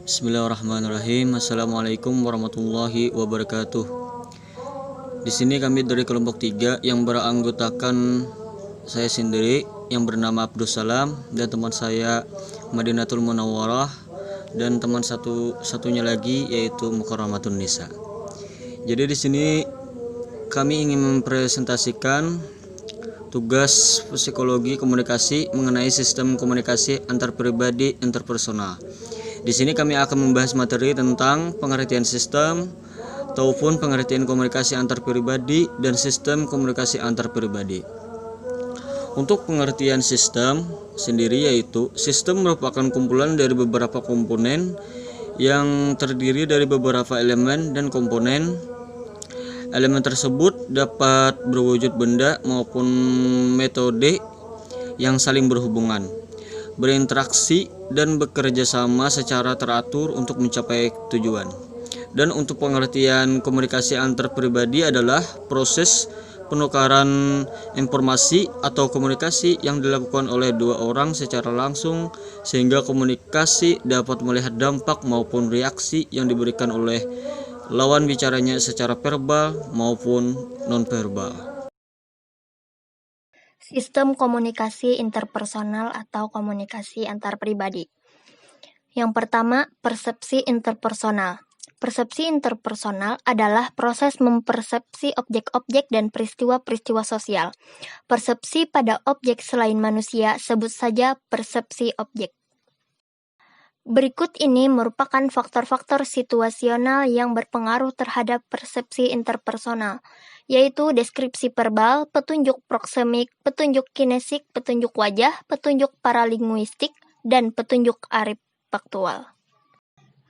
Bismillahirrahmanirrahim. Assalamualaikum warahmatullahi wabarakatuh. Di sini kami dari kelompok 3 yang beranggotakan saya sendiri yang bernama Abdus Salam dan teman saya Madinatul Munawwarah dan teman satunya lagi yaitu Mukarramatun Nisa. Jadi di sini kami ingin mempresentasikan tugas psikologi komunikasi mengenai sistem komunikasi antar pribadi interpersonal. Di sini kami akan membahas materi tentang pengertian sistem ataupun pengertian komunikasi antar pribadi dan sistem komunikasi antar pribadi. Untuk pengertian sistem sendiri yaitu sistem merupakan kumpulan dari beberapa komponen yang terdiri dari beberapa elemen dan komponen. Elemen tersebut dapat berwujud benda maupun metode yang saling berhubungan, berinteraksi dan bekerja sama secara teratur untuk mencapai tujuan. Dan untuk pengertian komunikasi antar pribadi adalah proses penukaran informasi atau komunikasi yang dilakukan oleh dua orang secara langsung sehingga komunikasi dapat melihat dampak maupun reaksi yang diberikan oleh lawan bicaranya secara verbal maupun nonverbal. Sistem komunikasi interpersonal atau komunikasi antar pribadi. Yang pertama, persepsi interpersonal. Persepsi interpersonal adalah proses mempersepsi objek-objek dan peristiwa-peristiwa sosial. Persepsi pada objek selain manusia sebut saja persepsi objek. Berikut ini merupakan faktor-faktor situasional yang berpengaruh terhadap persepsi interpersonal, yaitu deskripsi verbal, petunjuk proksemik, petunjuk kinesik, petunjuk wajah, petunjuk paralinguistik, dan petunjuk arifaktual.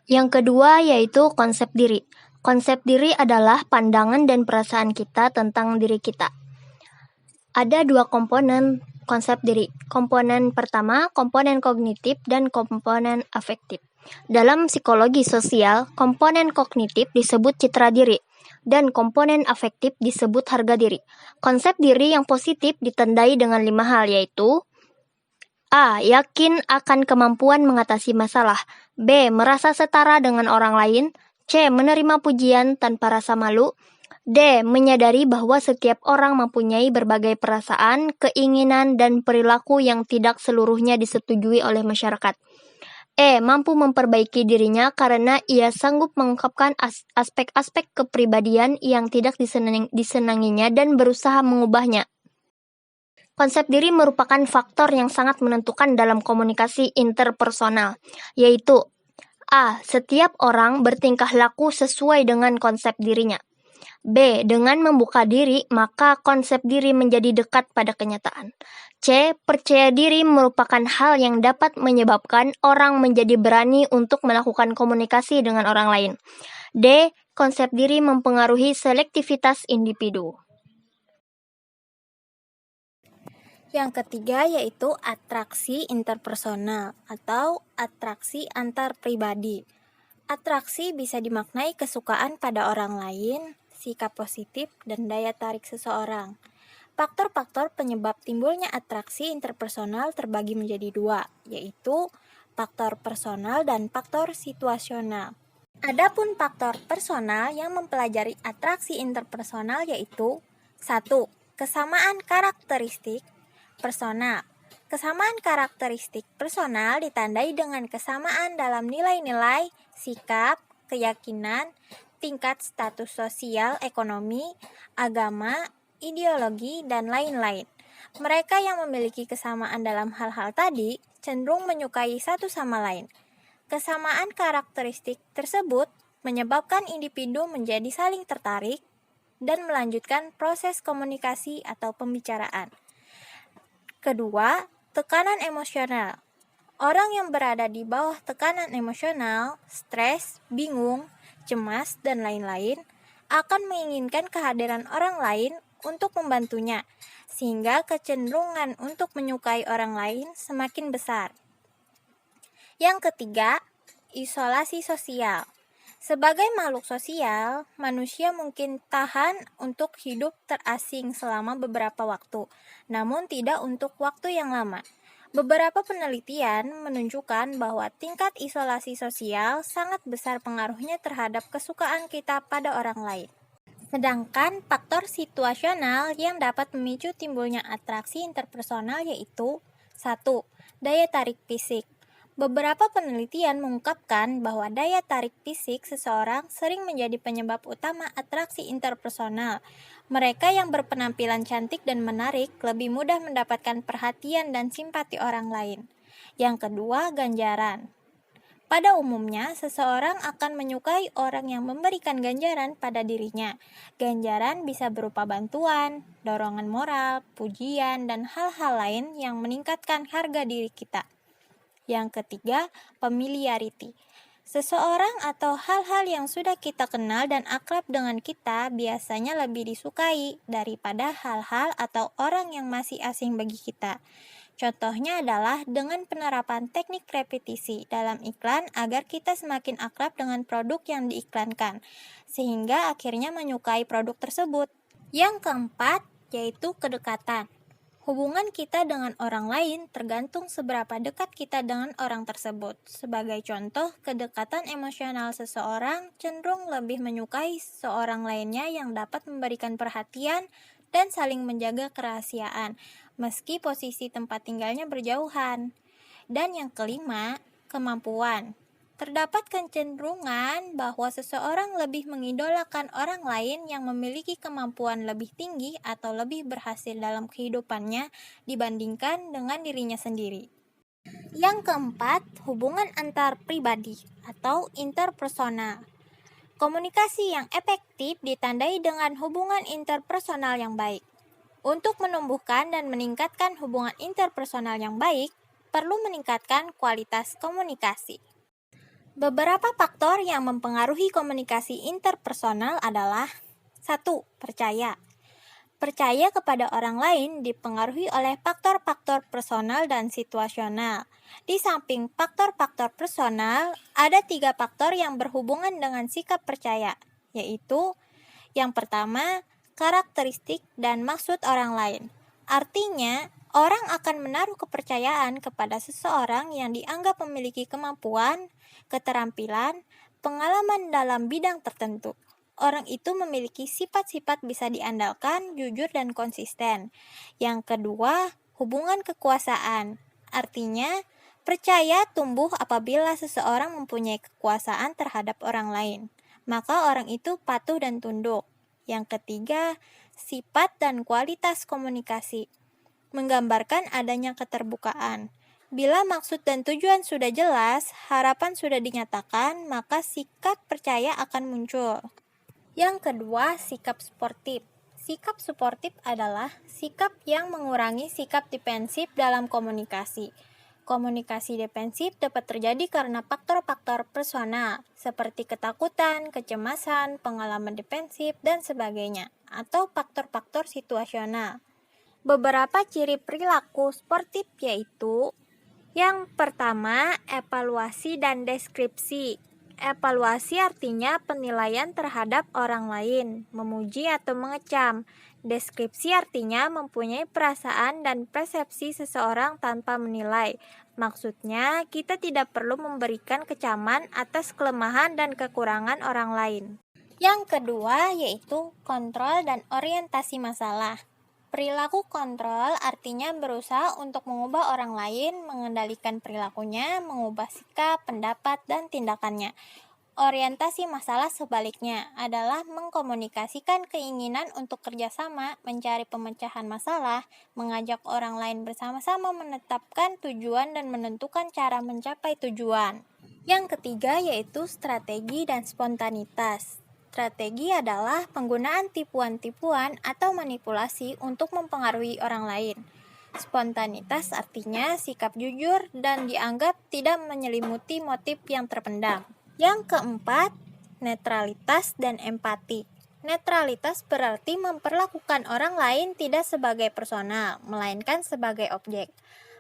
Yang kedua yaitu konsep diri. Konsep diri adalah pandangan dan perasaan kita tentang diri kita. Ada dua komponen konsep diri. Komponen pertama, komponen kognitif dan komponen afektif. Dalam psikologi sosial, komponen kognitif disebut citra diri dan komponen afektif disebut harga diri. Konsep diri yang positif ditandai dengan 5 hal yaitu A. Yakin akan kemampuan mengatasi masalah. B. Merasa setara dengan orang lain. C. Menerima pujian tanpa rasa malu. D. Menyadari bahwa setiap orang mempunyai berbagai perasaan, keinginan, dan perilaku yang tidak seluruhnya disetujui oleh masyarakat. E. Mampu memperbaiki dirinya karena ia sanggup mengungkapkan aspek-aspek kepribadian yang tidak disenanginya dan berusaha mengubahnya. Konsep diri merupakan faktor yang sangat menentukan dalam komunikasi interpersonal, yaitu A. Setiap orang bertingkah laku sesuai dengan konsep dirinya. B. Dengan membuka diri, maka konsep diri menjadi dekat pada kenyataan. C. Percaya diri merupakan hal yang dapat menyebabkan orang menjadi berani untuk melakukan komunikasi dengan orang lain. D. Konsep diri mempengaruhi selektivitas individu. Yang ketiga yaitu atraksi interpersonal atau atraksi antar pribadi. Atraksi bisa dimaknai kesukaan pada orang lain, sikap positif, dan daya tarik seseorang. Faktor-faktor penyebab timbulnya atraksi interpersonal terbagi menjadi dua, yaitu faktor personal dan faktor situasional. Adapun faktor personal yang mempelajari atraksi interpersonal yaitu 1. Kesamaan karakteristik personal. Kesamaan karakteristik personal ditandai dengan kesamaan dalam nilai-nilai, sikap, keyakinan, tingkat status sosial, ekonomi, agama, ideologi, dan lain-lain. Mereka yang memiliki kesamaan dalam hal-hal tadi cenderung menyukai satu sama lain. Kesamaan karakteristik tersebut menyebabkan individu menjadi saling tertarik dan melanjutkan proses komunikasi atau pembicaraan. Kedua, tekanan emosional. Orang yang berada di bawah tekanan emosional, stres, bingung, cemas, dan lain-lain, akan menginginkan kehadiran orang lain untuk membantunya, sehingga kecenderungan untuk menyukai orang lain semakin besar. Yang ketiga, isolasi sosial. Sebagai makhluk sosial, manusia mungkin tahan untuk hidup terasing selama beberapa waktu, namun tidak untuk waktu yang lama. Beberapa penelitian menunjukkan bahwa tingkat isolasi sosial sangat besar pengaruhnya terhadap kesukaan kita pada orang lain. Sedangkan faktor situasional yang dapat memicu timbulnya atraksi interpersonal yaitu 1. Daya tarik fisik. Beberapa penelitian mengungkapkan bahwa daya tarik fisik seseorang sering menjadi penyebab utama atraksi interpersonal. Mereka yang berpenampilan cantik dan menarik lebih mudah mendapatkan perhatian dan simpati orang lain. Yang kedua, ganjaran. Pada umumnya, seseorang akan menyukai orang yang memberikan ganjaran pada dirinya. Ganjaran bisa berupa bantuan, dorongan moral, pujian, dan hal-hal lain yang meningkatkan harga diri kita. Yang ketiga, familiarity. Seseorang atau hal-hal yang sudah kita kenal dan akrab dengan kita biasanya lebih disukai daripada hal-hal atau orang yang masih asing bagi kita. Contohnya adalah dengan penerapan teknik repetisi dalam iklan agar kita semakin akrab dengan produk yang diiklankan, sehingga akhirnya menyukai produk tersebut. Yang keempat, yaitu kedekatan. Hubungan kita dengan orang lain tergantung seberapa dekat kita dengan orang tersebut. Sebagai contoh, kedekatan emosional seseorang cenderung lebih menyukai seorang lainnya yang dapat memberikan perhatian dan saling menjaga kerahasiaan, meski posisi tempat tinggalnya berjauhan. Dan yang kelima, kemampuan. Terdapat kecenderungan bahwa seseorang lebih mengidolakan orang lain yang memiliki kemampuan lebih tinggi atau lebih berhasil dalam kehidupannya dibandingkan dengan dirinya sendiri. Yang keempat, hubungan antar pribadi atau interpersonal. Komunikasi yang efektif ditandai dengan hubungan interpersonal yang baik. Untuk menumbuhkan dan meningkatkan hubungan interpersonal yang baik, perlu meningkatkan kualitas komunikasi. Beberapa faktor yang mempengaruhi komunikasi interpersonal adalah 1. Percaya. Percaya kepada orang lain dipengaruhi oleh faktor-faktor personal dan situasional. Di samping faktor-faktor personal, ada 3 faktor yang berhubungan dengan sikap percaya, yaitu yang pertama, karakteristik dan maksud orang lain. Artinya, orang akan menaruh kepercayaan kepada seseorang yang dianggap memiliki kemampuan, keterampilan, pengalaman dalam bidang tertentu. Orang itu memiliki sifat-sifat bisa diandalkan, jujur, dan konsisten. Yang kedua, hubungan kekuasaan. Artinya, percaya tumbuh apabila seseorang mempunyai kekuasaan terhadap orang lain. Maka orang itu patuh dan tunduk. Yang ketiga, sifat dan kualitas komunikasi. Menggambarkan adanya keterbukaan. Bila maksud dan tujuan sudah jelas, harapan sudah dinyatakan, maka sikap percaya akan muncul. Yang kedua, sikap suportif. Sikap suportif adalah sikap yang mengurangi sikap defensif dalam komunikasi. Komunikasi defensif dapat terjadi karena faktor-faktor personal, seperti ketakutan, kecemasan, pengalaman defensif, dan sebagainya, atau faktor-faktor situasional. Beberapa ciri perilaku sportif yaitu yang pertama, evaluasi dan deskripsi. Evaluasi artinya penilaian terhadap orang lain, memuji atau mengecam. Deskripsi artinya mempunyai perasaan dan persepsi seseorang tanpa menilai. Maksudnya, kita tidak perlu memberikan kecaman atas kelemahan dan kekurangan orang lain. Yang kedua, yaitu kontrol dan orientasi masalah. Perilaku kontrol artinya berusaha untuk mengubah orang lain, mengendalikan perilakunya, mengubah sikap, pendapat, dan tindakannya. Orientasi masalah sebaliknya adalah mengkomunikasikan keinginan untuk kerjasama, mencari pemecahan masalah, mengajak orang lain bersama-sama menetapkan tujuan dan menentukan cara mencapai tujuan. Yang ketiga yaitu strategi dan spontanitas. Strategi adalah penggunaan tipuan-tipuan atau manipulasi untuk mempengaruhi orang lain. Spontanitas artinya sikap jujur dan dianggap tidak menyelimuti motif yang terpendam. Yang keempat, netralitas dan empati. Netralitas berarti memperlakukan orang lain tidak sebagai personal, melainkan sebagai objek.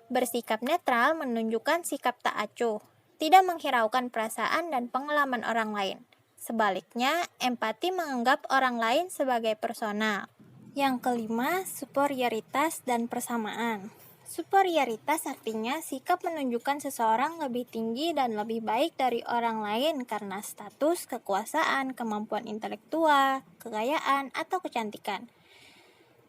Bersikap netral menunjukkan sikap tak acuh, tidak menghiraukan perasaan dan pengalaman orang lain. Sebaliknya, empati menganggap orang lain sebagai personal. Yang kelima, superioritas dan persamaan. Superioritas artinya sikap menunjukkan seseorang lebih tinggi dan lebih baik dari orang lain karena status, kekuasaan, kemampuan intelektual, kekayaan, atau kecantikan.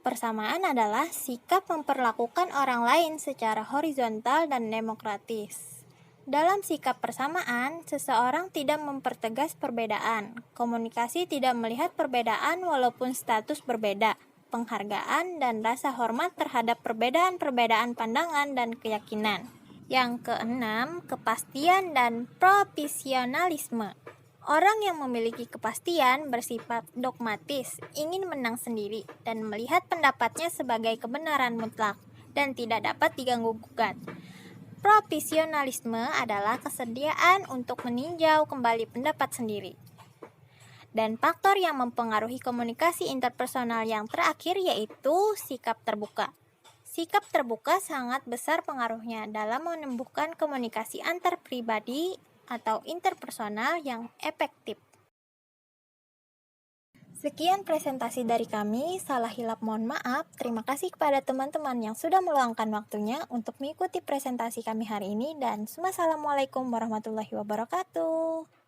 Persamaan adalah sikap memperlakukan orang lain secara horizontal dan demokratis. Dalam sikap persamaan, seseorang tidak mempertegas perbedaan. Komunikasi tidak melihat perbedaan walaupun status berbeda. Penghargaan dan rasa hormat terhadap perbedaan-perbedaan pandangan dan keyakinan. Yang keenam, kepastian dan proporsionalisme. Orang yang memiliki kepastian bersifat dogmatis, ingin menang sendiri, dan melihat pendapatnya sebagai kebenaran mutlak dan tidak dapat diganggu-gugat. Proporsionalisme adalah kesediaan untuk meninjau kembali pendapat sendiri. Dan faktor yang mempengaruhi komunikasi interpersonal yang terakhir yaitu sikap terbuka. Sikap terbuka sangat besar pengaruhnya dalam menumbuhkan komunikasi antar pribadi atau interpersonal yang efektif. Sekian presentasi dari kami, salah hilap mohon maaf. Terima kasih kepada teman-teman yang sudah meluangkan waktunya untuk mengikuti presentasi kami hari ini dan wassalamualaikum warahmatullahi wabarakatuh.